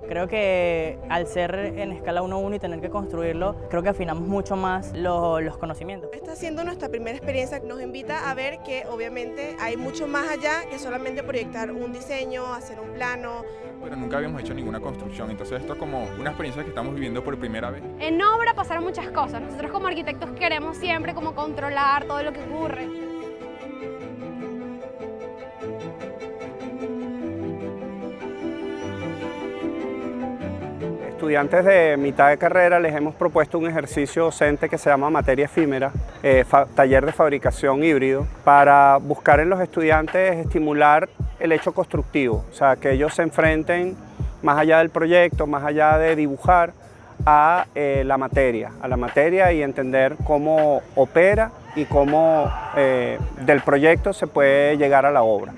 Creo que al ser en escala 1:1 y tener que construirlo, creo que afinamos mucho más los conocimientos. Está siendo nuestra primera experiencia, nos invita a ver que obviamente hay mucho más allá que solamente proyectar un diseño, hacer un plano. Pero nunca habíamos hecho ninguna construcción, entonces esto es como una experiencia que estamos viviendo por primera vez. En obra pasaron muchas cosas, nosotros como arquitectos queremos siempre como controlar todo lo que ocurre. Estudiantes de mitad de carrera les hemos propuesto un ejercicio docente que se llama Materia Efímera, taller de fabricación híbrido, para buscar en los estudiantes estimular el hecho constructivo, o sea, que ellos se enfrenten más allá del proyecto, más allá de dibujar, a la materia y entender cómo opera y cómo del proyecto se puede llegar a la obra.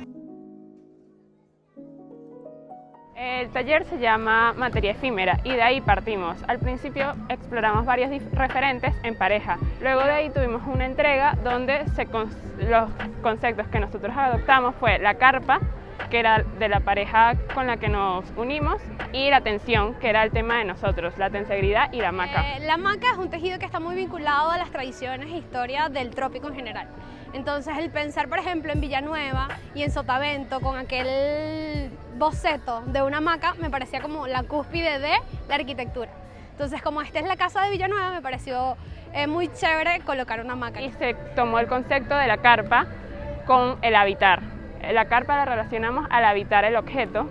El taller se llama Materia Efímera y de ahí partimos. Al principio exploramos varios referentes en pareja. Luego de ahí tuvimos una entrega donde los conceptos que nosotros adoptamos fue la carpa, que era de la pareja con la que nos unimos, y la tensión, que era el tema de nosotros, la tensegridad y la hamaca. La hamaca es un tejido que está muy vinculado a las tradiciones e historia del trópico en general. Entonces el pensar, por ejemplo, en Villanueva y en Sotavento con aquel boceto de una hamaca me parecía como la cúspide de la arquitectura. Entonces, como esta es la casa de Villanueva, me pareció muy chévere colocar una hamaca. Y se tomó el concepto de la carpa con el habitar. La carpa la relacionamos al habitar el objeto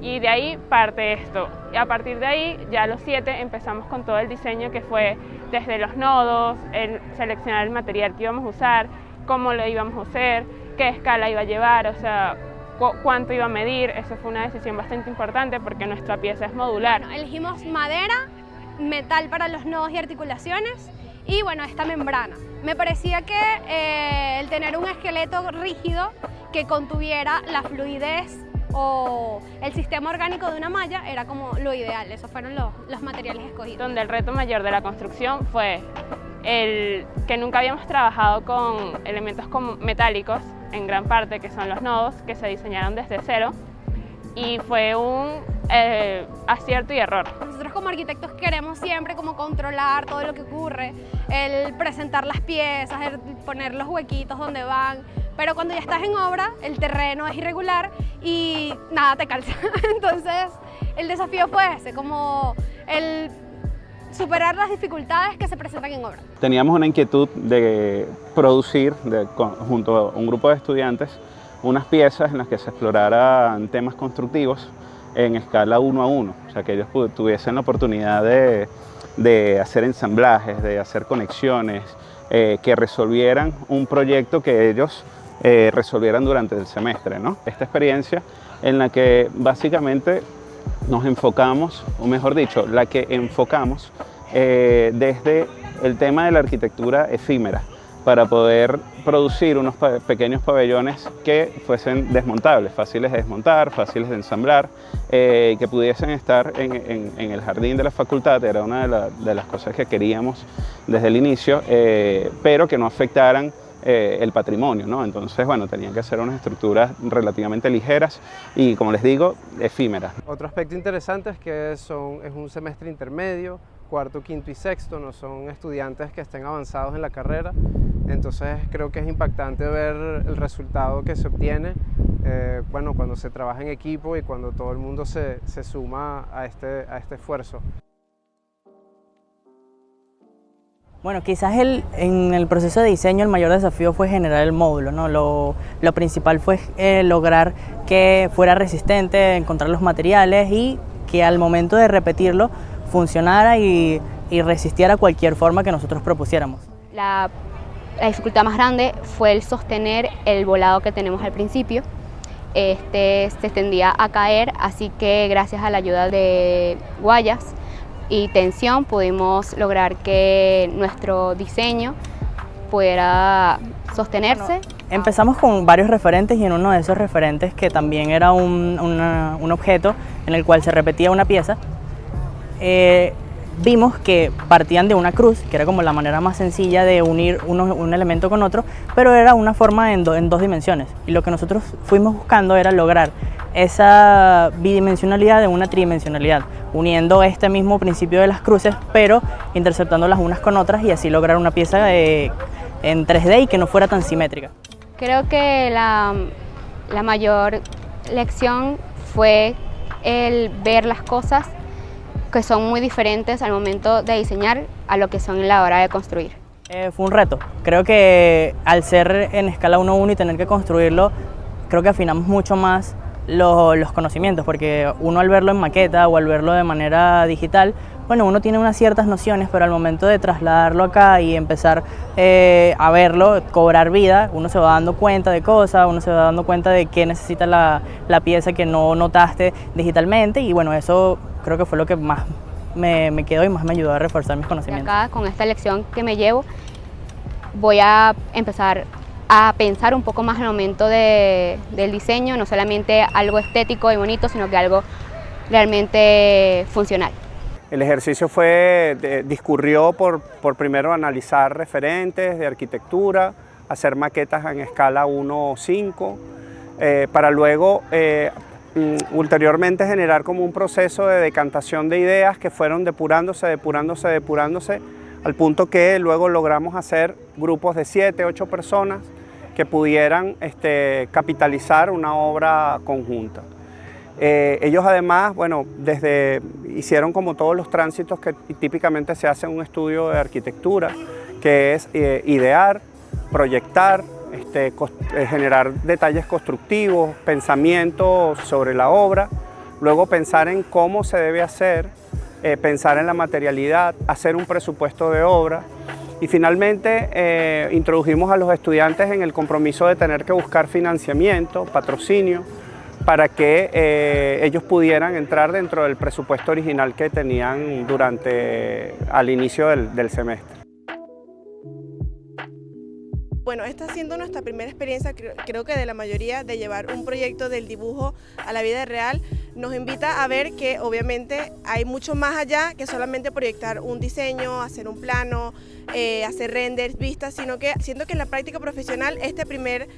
y de ahí parte esto. Y a partir de ahí, ya los 7 empezamos con todo el diseño que fue desde los nodos, el seleccionar el material que íbamos a usar, cómo lo íbamos a hacer, qué escala iba a llevar, o sea, cuánto iba a medir. Eso fue una decisión bastante importante porque nuestra pieza es modular. Bueno, elegimos madera, metal para los nodos y articulaciones y bueno, esta membrana. Me parecía que el tener un esqueleto rígido que contuviera la fluidez o el sistema orgánico de una malla era como lo ideal. Esos fueron los materiales escogidos. Donde el reto mayor de la construcción fue el que nunca habíamos trabajado con elementos metálicos en gran parte, que son los nodos, que se diseñaron desde cero, y fue un acierto y error. Nosotros como arquitectos queremos siempre como controlar todo lo que ocurre, el presentar las piezas, el poner los huequitos donde van, pero cuando ya estás en obra el terreno es irregular y nada te calza. Entonces el desafío fue ese, como el superar las dificultades que se presentan en obra. Teníamos una inquietud de producir, junto a un grupo de estudiantes, unas piezas en las que se exploraran temas constructivos en escala 1:1, o sea, que ellos tuviesen la oportunidad de hacer ensamblajes, de hacer conexiones, que resolvieran un proyecto que ellos resolvieran durante el semestre, ¿no? Esta experiencia en la que básicamente nos enfocamos, o mejor dicho, la que enfocamos desde el tema de la arquitectura efímera, para poder producir unos pequeños pabellones que fuesen desmontables, fáciles de desmontar, fáciles de ensamblar, que pudiesen estar en el jardín de la facultad. Era una de las cosas que queríamos desde el inicio, pero que no afectaran el patrimonio, ¿no? Entonces, bueno, tenían que ser unas estructuras relativamente ligeras y, como les digo, efímeras. Otro aspecto interesante es que es un semestre intermedio, cuarto, quinto y sexto, no son estudiantes que estén avanzados en la carrera, entonces creo que es impactante ver el resultado que se obtiene bueno, cuando se trabaja en equipo y cuando todo el mundo se suma a este esfuerzo. Bueno, quizás en el proceso de diseño el mayor desafío fue generar el módulo, ¿no? Lo principal fue lograr que fuera resistente, encontrar los materiales y que al momento de repetirlo funcionara y resistiera cualquier forma que nosotros propusiéramos. La dificultad más grande fue el sostener el volado que tenemos al principio. Se tendía a caer, así que gracias a la ayuda de guayas y tensión pudimos lograr que nuestro diseño pudiera sostenerse. Bueno, empezamos con varios referentes y en uno de esos referentes, que también era un objeto en el cual se repetía una pieza, vimos que partían de una cruz, que era como la manera más sencilla de unir un elemento con otro, pero era una forma en dos dimensiones. Y lo que nosotros fuimos buscando era lograr esa bidimensionalidad en una tridimensionalidad, uniendo este mismo principio de las cruces, pero interceptándolas unas con otras y así lograr una pieza en 3D y que no fuera tan simétrica. Creo que la mayor lección fue el ver las cosas que son muy diferentes al momento de diseñar a lo que son en la hora de construir. Fue un reto. Creo que al ser en escala 1:1 y tener que construirlo, creo que afinamos mucho más los conocimientos, porque uno al verlo en maqueta o al verlo de manera digital, bueno, uno tiene unas ciertas nociones, pero al momento de trasladarlo acá y empezar a verlo, cobrar vida, uno se va dando cuenta de cosas, uno se va dando cuenta de qué necesita la pieza que no notaste digitalmente, y bueno, eso creo que fue lo que más me quedó y más me ayudó a reforzar mis conocimientos. Acá, con esta lección que me llevo, voy a empezar a pensar un poco más al momento del diseño, no solamente algo estético y bonito, sino que algo realmente funcional. El ejercicio discurrió por primero analizar referentes de arquitectura, hacer maquetas en escala 1:5, para luego ulteriormente generar como un proceso de decantación de ideas que fueron depurándose, al punto que luego logramos hacer grupos de 7, 8 personas que pudieran capitalizar una obra conjunta. Ellos además, bueno, hicieron como todos los tránsitos que típicamente se hace en un estudio de arquitectura, que es idear, proyectar, generar detalles constructivos, pensamientos sobre la obra, luego pensar en cómo se debe hacer, pensar en la materialidad, hacer un presupuesto de obra y finalmente introdujimos a los estudiantes en el compromiso de tener que buscar financiamiento, patrocinio, para que ellos pudieran entrar dentro del presupuesto original que tenían al inicio del semestre. Bueno, esta siendo nuestra primera experiencia, creo que de la mayoría, de llevar un proyecto del dibujo a la vida real, nos invita a ver que obviamente hay mucho más allá que solamente proyectar un diseño, hacer un plano, hacer renders, vistas, sino que siento que en la práctica profesional este primer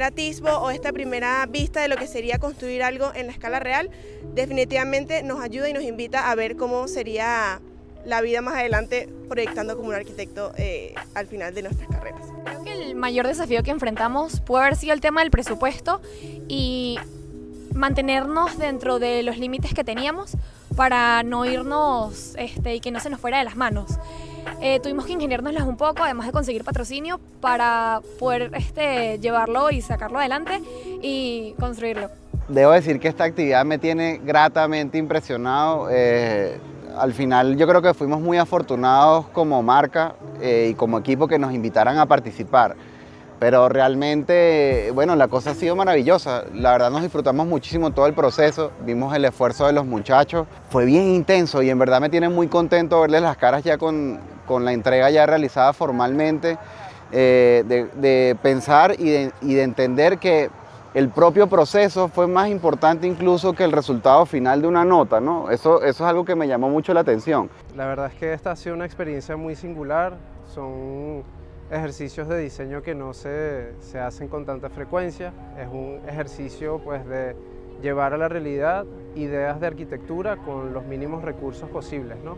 atisbo o esta primera vista de lo que sería construir algo en la escala real definitivamente nos ayuda y nos invita a ver cómo sería la vida más adelante proyectando como un arquitecto al final de nuestras carreras. Creo que el mayor desafío que enfrentamos puede haber sido el tema del presupuesto y mantenernos dentro de los límites que teníamos para no irnos y que no se nos fuera de las manos. Tuvimos que ingeniárnoslas un poco, además de conseguir patrocinio, para poder llevarlo y sacarlo adelante y construirlo. Debo decir que esta actividad me tiene gratamente impresionado. Al final yo creo que fuimos muy afortunados como marca y como equipo que nos invitaran a participar. Pero realmente, bueno, la cosa ha sido maravillosa. La verdad nos disfrutamos muchísimo todo el proceso, vimos el esfuerzo de los muchachos. Fue bien intenso y en verdad me tiene muy contento verles las caras ya con la entrega ya realizada formalmente, de pensar y de entender que el propio proceso fue más importante incluso que el resultado final de una nota, ¿no? Eso es algo que me llamó mucho la atención. La verdad es que esta ha sido una experiencia muy singular. Son ejercicios de diseño que no se hacen con tanta frecuencia. Es un ejercicio pues, de llevar a la realidad ideas de arquitectura con los mínimos recursos posibles, ¿no?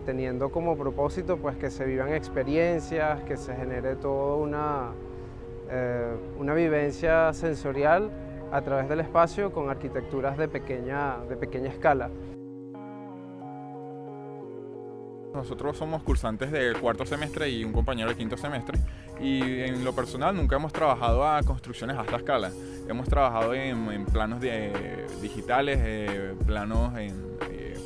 Teniendo como propósito pues, que se vivan experiencias, que se genere toda una vivencia sensorial a través del espacio con arquitecturas de pequeña escala. Nosotros somos cursantes de cuarto semestre y un compañero de quinto semestre y en lo personal nunca hemos trabajado a construcciones a esta escala. Hemos trabajado en planos digitales, planos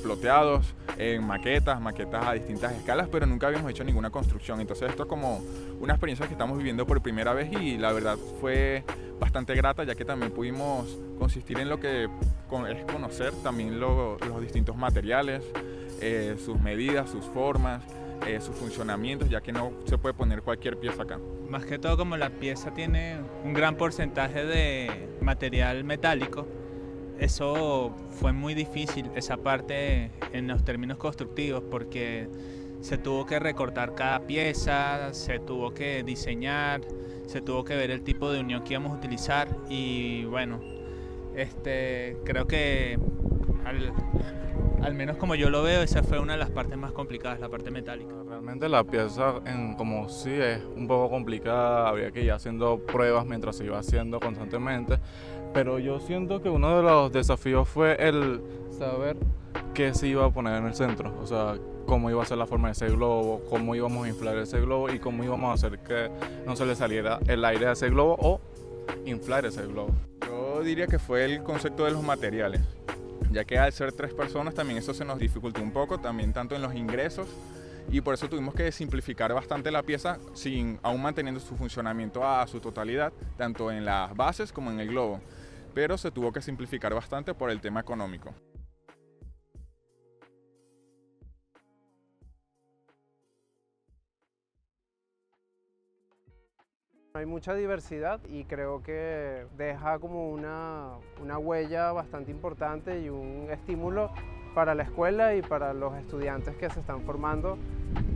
ploteados, en maquetas a distintas escalas, pero nunca habíamos hecho ninguna construcción. Entonces esto es como una experiencia que estamos viviendo por primera vez y la verdad fue bastante grata, ya que también pudimos consistir en lo que es conocer también los distintos materiales, sus medidas, sus formas, sus funcionamientos, ya que no se puede poner cualquier pieza acá. Más que todo, como la pieza tiene un gran porcentaje de material metálico, eso fue muy difícil, esa parte en los términos constructivos, porque se tuvo que recortar cada pieza, se tuvo que diseñar, se tuvo que ver el tipo de unión que íbamos a utilizar y bueno, Creo que al menos como yo lo veo, esa fue una de las partes más complicadas, la parte metálica. Realmente la pieza como sí es un poco complicada, había que ir haciendo pruebas mientras se iba haciendo constantemente, pero yo siento que uno de los desafíos fue el saber qué se iba a poner en el centro, o sea, cómo iba a ser la forma de ese globo, cómo íbamos a inflar ese globo y cómo íbamos a hacer que no se le saliera el aire a ese globo o inflar ese globo. Yo diría que fue el concepto de los materiales, ya que al ser 3 personas también eso se nos dificultó un poco, también tanto en los ingresos, y por eso tuvimos que simplificar bastante la pieza, aún manteniendo su funcionamiento a su totalidad, tanto en las bases como en el globo, pero se tuvo que simplificar bastante por el tema económico. Hay mucha diversidad y creo que deja como una huella bastante importante y un estímulo para la escuela y para los estudiantes que se están formando,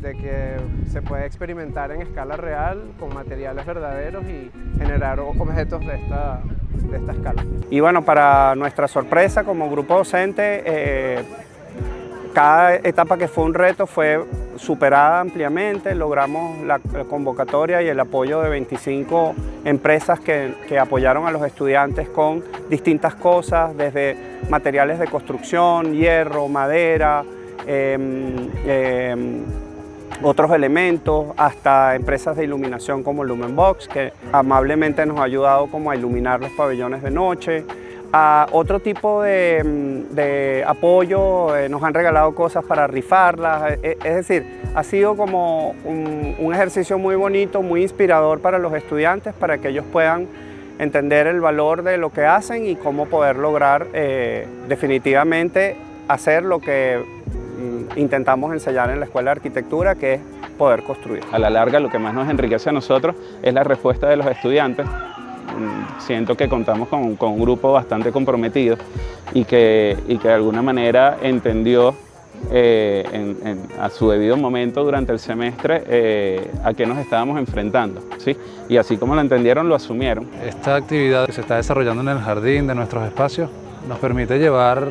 de que se puede experimentar en escala real con materiales verdaderos y generar objetos de esta escala. Y bueno, para nuestra sorpresa como grupo docente, cada etapa que fue un reto fue superada ampliamente, logramos la convocatoria y el apoyo de 25 empresas que apoyaron a los estudiantes con distintas cosas, desde materiales de construcción, hierro, madera, otros elementos, hasta empresas de iluminación como Lumenbox, que amablemente nos ha ayudado como a iluminar los pabellones de noche. A otro tipo de apoyo, nos han regalado cosas para rifarlas, es decir, ha sido como un ejercicio muy bonito, muy inspirador para los estudiantes, para que ellos puedan entender el valor de lo que hacen y cómo poder lograr definitivamente hacer lo que intentamos enseñar en la Escuela de Arquitectura, que es poder construir. A la larga, lo que más nos enriquece a nosotros es la respuesta de los estudiantes. Siento que contamos con un grupo bastante comprometido y que de alguna manera entendió a su debido momento durante el semestre a qué nos estábamos enfrentando, ¿sí? Y así como lo entendieron, lo asumieron. Esta actividad que se está desarrollando en el jardín de nuestros espacios nos permite llevar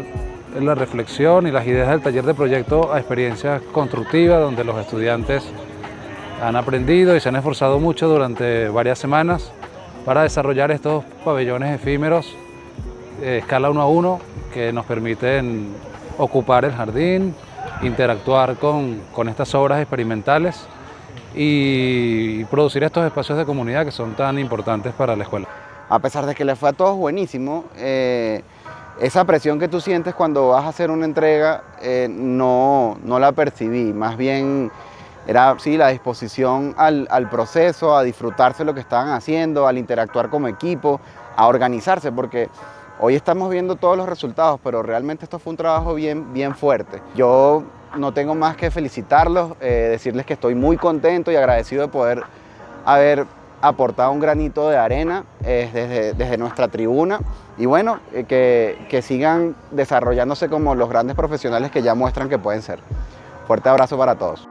la reflexión y las ideas del taller de proyecto a experiencias constructivas donde los estudiantes han aprendido y se han esforzado mucho durante varias semanas para desarrollar estos pabellones efímeros escala 1 a 1 que nos permiten ocupar el jardín, interactuar con estas obras experimentales y producir estos espacios de comunidad que son tan importantes para la escuela. A pesar de que le fue a todos buenísimo, esa presión que tú sientes cuando vas a hacer una entrega no la percibí, más bien era sí, la disposición al proceso, a disfrutarse lo que estaban haciendo, al interactuar como equipo, a organizarse, porque hoy estamos viendo todos los resultados, pero realmente esto fue un trabajo bien fuerte. Yo no tengo más que felicitarlos, decirles que estoy muy contento y agradecido de poder haber aportado un granito de arena desde nuestra tribuna y bueno, que sigan desarrollándose como los grandes profesionales que ya muestran que pueden ser. Fuerte abrazo para todos.